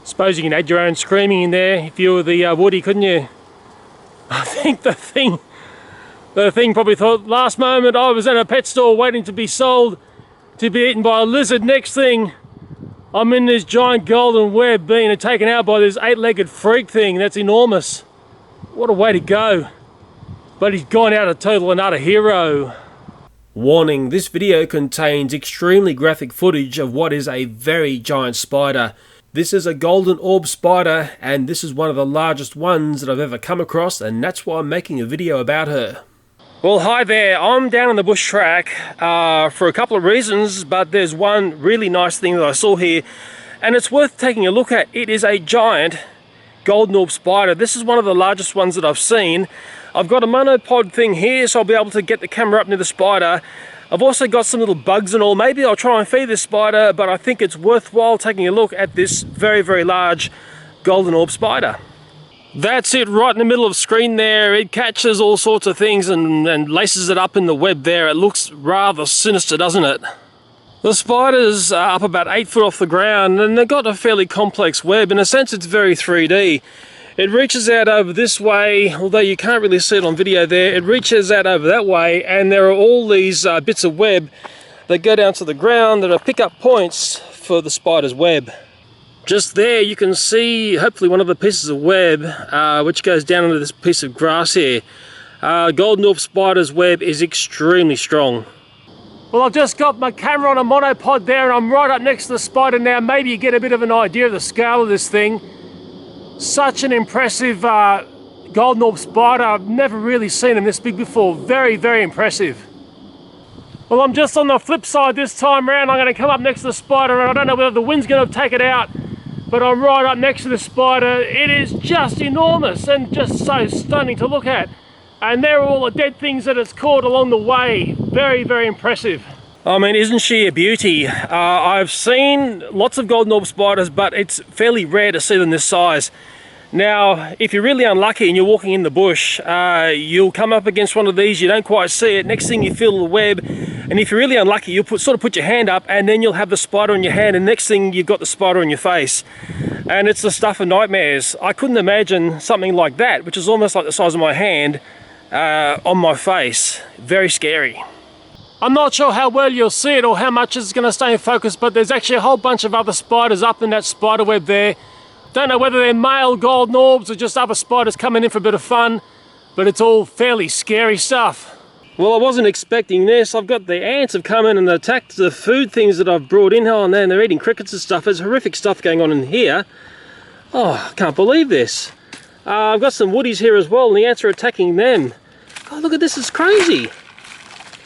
Suppose you can add your own screaming in there if you were the woody, couldn't you? I think the thing probably thought, last moment I was in a pet store waiting to be sold to be eaten by a lizard. Next thing, I'm in this giant golden web being taken out by this 8-legged freak thing. That's enormous. What a way to go. But he's gone out a total and utter hero. Warning, this video contains extremely graphic footage of what is a very giant spider. This is a Golden Orb Spider, and this is one of the largest ones that I've ever come across, and that's why I'm making a video about her. Well, hi there. I'm down on the bush track for a couple of reasons, but there's one really nice thing that I saw here, and it's worth taking a look at. It is a giant Golden Orb Spider. This is one of the largest ones that I've seen. I've got a monopod thing here, so I'll be able to get the camera up near the spider. I've also got some little bugs and all. Maybe I'll try and feed this spider, but I think it's worthwhile taking a look at this very, very large Golden Orb Spider. That's it right in the middle of the screen there. It catches all sorts of things and laces it up in the web there. It looks rather sinister, doesn't it? The spider's up about 8 foot off the ground, and they've got a fairly complex web. In a sense, it's very 3D. It reaches out over this way, although you can't really see it on video there. It reaches out over that way, and there are all these bits of web that go down to the ground that are pickup points for the spider's web. Just there you can see hopefully one of the pieces of web which goes down into this piece of grass here. Golden Orb Spider's web is extremely strong. Well, I've just got my camera on a monopod there, and I'm right up next to the spider now. Maybe you get a bit of an idea of the scale of this thing. Such an impressive Golden Orb Spider. I've never really seen him this big before. Very, very impressive. Well, I'm just on the flip side this time around. I'm going to come up next to the spider, and I don't know whether the wind's going to take it out, but I'm right up next to the spider. It is just enormous and just so stunning to look at. And there are all the dead things that it's caught along the way. Very, very impressive. I mean, isn't she a beauty? I've seen lots of Golden Orb Spiders, but it's fairly rare to see them this size. Now, if you're really unlucky and you're walking in the bush, you'll come up against one of these, you don't quite see it. Next thing you feel the web, and if you're really unlucky, you'll sort of put your hand up, and then you'll have the spider in your hand, and next thing you've got the spider in your face. And it's the stuff of nightmares. I couldn't imagine something like that, which is almost like the size of my hand, on my face. Very scary. I'm not sure how well you'll see it or how much it's going to stay in focus, but there's actually a whole bunch of other spiders up in that spider web there. Don't know whether they're male Golden Orbs or just other spiders coming in for a bit of fun, but it's all fairly scary stuff. Well, I wasn't expecting this. I've got the ants have come in and attacked the food things that I've brought in. Oh, and they're eating crickets and stuff. There's horrific stuff going on in here. Oh, I can't believe this. I've got some woodies here as well, and the ants are attacking them. Oh, look at this, it's crazy.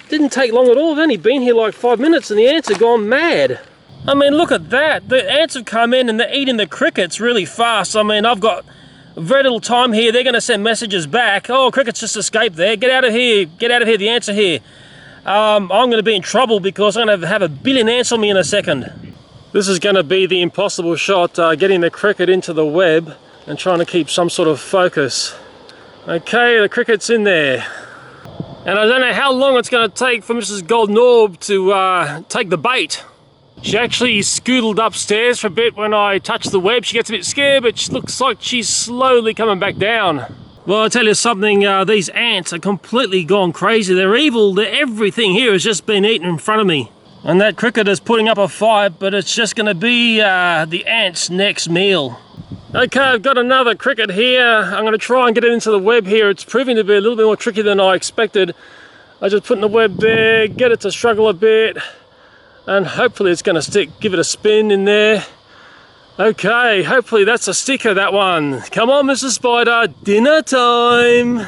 Didn't take long at all. I've only been here like 5 minutes and the ants have gone mad. I mean, look at that. The ants have come in and they're eating the crickets really fast. I mean, I've got very little time here. They're going to send messages back. Oh, crickets just escaped there. Get out of here. Get out of here. The ants are here. I'm going to be in trouble because I'm going to have a billion ants on me in a second. This is going to be the impossible shot, getting the cricket into the web and trying to keep some sort of focus. Okay, the cricket's in there. And I don't know how long it's going to take for Mrs. Golden Orb to take the bait. She actually scootled upstairs for a bit when I touched the web. She gets a bit scared, but she looks like she's slowly coming back down. Well, I'll tell you something, these ants are completely gone crazy. They're evil. Everything here has just been eaten in front of me. And that cricket is putting up a fight, but it's just going to be the ants' next meal. Okay, I've got another cricket here. I'm going to try and get it into the web here. It's proving to be a little bit more tricky than I expected. I just put in the web there, get it to struggle a bit, and hopefully it's going to stick. Give it a spin in there. Okay, hopefully that's a sticker, that one. Come on, Mrs. Spider, dinner time.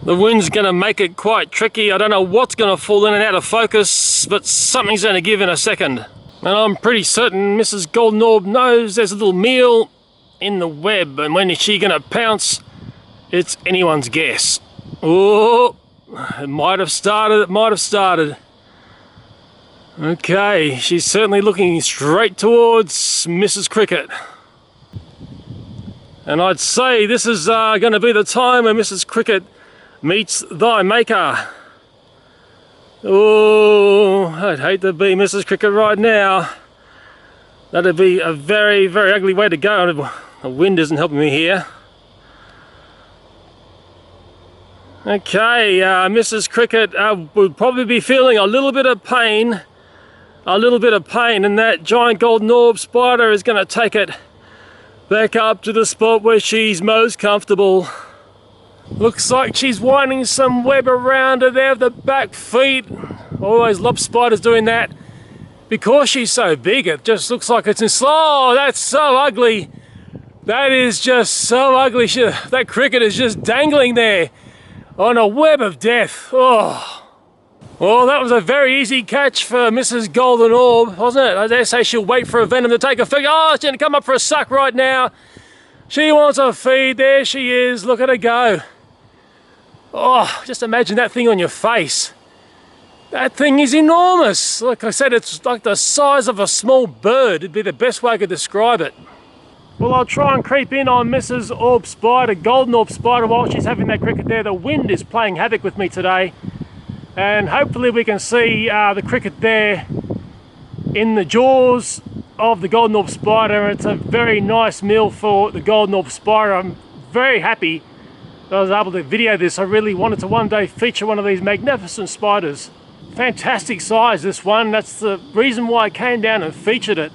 The wind's going to make it quite tricky. I don't know what's going to fall in and out of focus, but something's going to give in a second. And I'm pretty certain Mrs. Golden Orb knows there's a little meal in the web, and when is she gonna pounce? It's anyone's guess. Oh, it might have started. Okay, she's certainly looking straight towards Mrs. Cricket, and I'd say this is gonna be the time when Mrs. Cricket meets thy maker. Oh, I'd hate to be Mrs. Cricket right now. That'd be a very, very ugly way to go. The wind isn't helping me here. Okay, Mrs. Cricket would probably be feeling a little bit of pain. And that giant golden orb spider is going to take it back up to the spot where she's most comfortable. Looks like she's winding some web around her there with the back feet. Always love spiders doing that. Because she's so big, it just looks like it's in slow. Oh, that's so ugly. That is just so ugly. That cricket is just dangling there on a web of death. Oh. Well, that was a very easy catch for Mrs. Golden Orb, wasn't it? I dare say she'll wait for a venom to take a feed. Oh, she's going to come up for a suck right now. She wants a feed. There she is. Look at her go. Oh, just imagine that thing on your face. That thing is enormous. Like I said, it's like the size of a small bird. It'd be the best way I could describe it. Well, I'll try and creep in on Mrs. Orb Spider, Golden Orb Spider, while she's having that cricket there. The wind is playing havoc with me today. And hopefully we can see the cricket there in the jaws of the Golden Orb Spider. It's a very nice meal for the Golden Orb Spider. I'm very happy that I was able to video this. I really wanted to one day feature one of these magnificent spiders. Fantastic size, this one. That's the reason why I came down and featured it.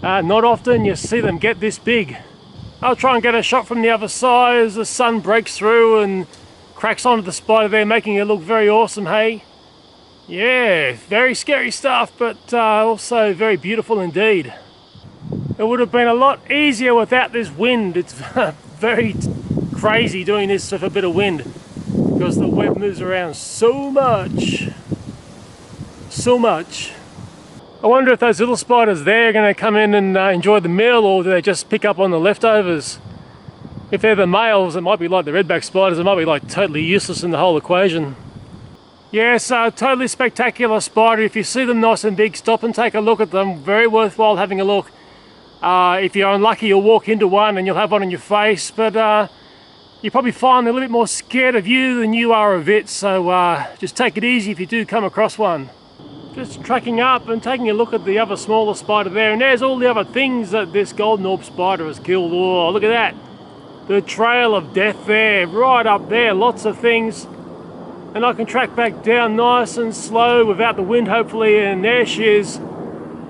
Not often you see them get this big. I'll try and get a shot from the other side as the sun breaks through and cracks onto the spider there, making it look very awesome, hey? Yeah, very scary stuff, but also very beautiful indeed. It would have been a lot easier without this wind. It's very crazy doing this with a bit of wind because the web moves around so much. So much. I wonder if those little spiders there are going to come in and enjoy the meal, or do they just pick up on the leftovers? If they're the males, it might be like the redback spiders. It might be like totally useless in the whole equation. Yes, totally spectacular spider. If you see them nice and big, stop and take a look at them. Very worthwhile having a look. If you're unlucky, you'll walk into one and you'll have one on your face, but you probably find they're a little bit more scared of you than you are of it, so just take it easy if you do come across one. Just tracking up and taking a look at the other smaller spider there, and there's all the other things that this Golden Orb Spider has killed. Oh, look at that. The trail of death there, right up there, lots of things. And I can track back down nice and slow without the wind hopefully, and there she is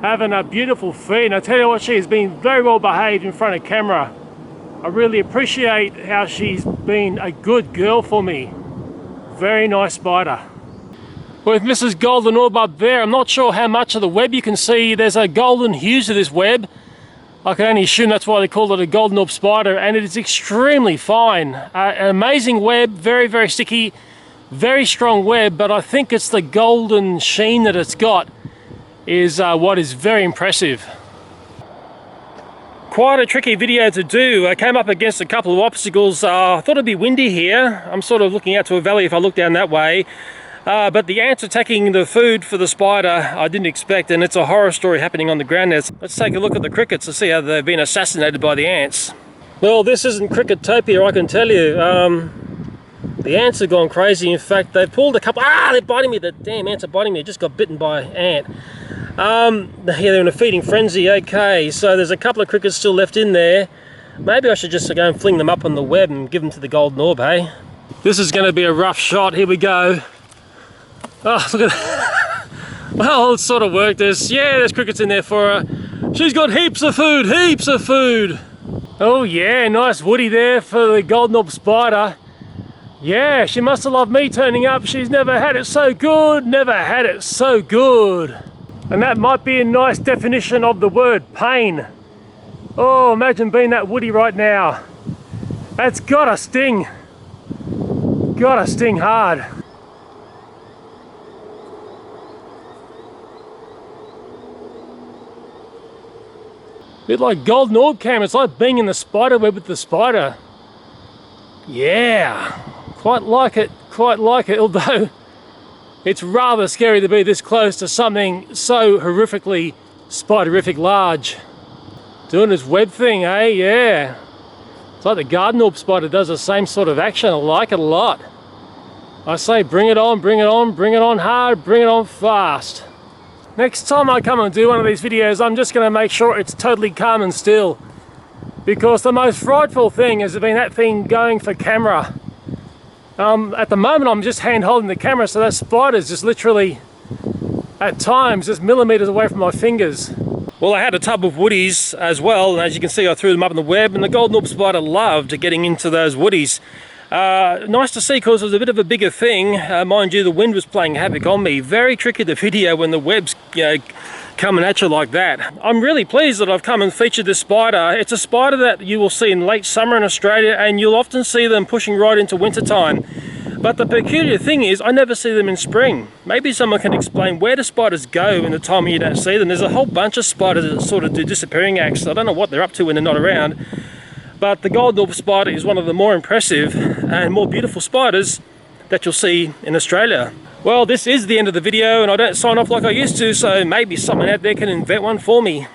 having a beautiful feed. And I tell you what, she has been very well behaved in front of camera. I really appreciate how she's been a good girl for me. Very nice spider. With Mrs. Golden Orb up there, I'm not sure how much of the web you can see. There's a golden hue to this web. I can only assume that's why they call it a Golden Orb Spider, and it is extremely fine. An amazing web, very, very sticky, very strong web, but I think it's the golden sheen that it's got is what is very impressive. Quite a tricky video to do. I came up against a couple of obstacles. I thought it'd be windy here. I'm sort of looking out to a valley if I look down that way. But the ants attacking the food for the spider, I didn't expect, and it's a horror story happening on the ground there. Let's take a look at the crickets to see how they've been assassinated by the ants. Well, this isn't Cricketopia, I can tell you. The ants have gone crazy. In fact, they've pulled a couple. They're biting me. The damn ants are biting me. I just got bitten by an ant. Yeah, they're in a feeding frenzy. Okay, so there's a couple of crickets still left in there. Maybe I should just go and fling them up on the web and give them to the Golden Orb, hey? This is going to be a rough shot. Here we go. Oh, look at that. Well, it sort of worked. There's crickets in there for her. She's got heaps of food, heaps of food. Oh yeah, nice woody there for the Golden Orb Spider. Yeah, she must have loved me turning up. She's never had it so good, never had it so good. And that might be a nice definition of the word pain. Oh, imagine being that woody right now. That's gotta sting. Gotta sting hard. Bit like Golden Orb Cam, it's like being in the spider web with the spider. Yeah, quite like it, although it's rather scary to be this close to something so horrifically spiderific large. Doing this web thing, eh? Yeah. It's like the Golden Orb Spider does the same sort of action. I like it a lot. I say bring it on, bring it on, bring it on hard, bring it on fast. Next time I come and do one of these videos, I'm just going to make sure it's totally calm and still, because the most frightful thing has been that thing going for camera. At the moment I'm just hand holding the camera, so that spider's just literally at times just millimeters away from my fingers. Well, I had a tub of woodies as well, and as you can see I threw them up in the web, and the golden orb spider loved getting into those woodies. Nice to see, because it was a bit of a bigger thing. Mind you, the wind was playing havoc on me. Very tricky to video when the web's coming at you like that. I'm really pleased that I've come and featured this spider. It's a spider that you will see in late summer in Australia, and you'll often see them pushing right into winter time. But the peculiar thing is, I never see them in spring. Maybe someone can explain where do spiders go in the time when you don't see them. There's a whole bunch of spiders that sort of do disappearing acts. I don't know what they're up to when they're not around. But the golden orb spider is one of the more impressive and more beautiful spiders that you'll see in Australia. Well, this is the end of the video, and I don't sign off like I used to, so maybe someone out there can invent one for me.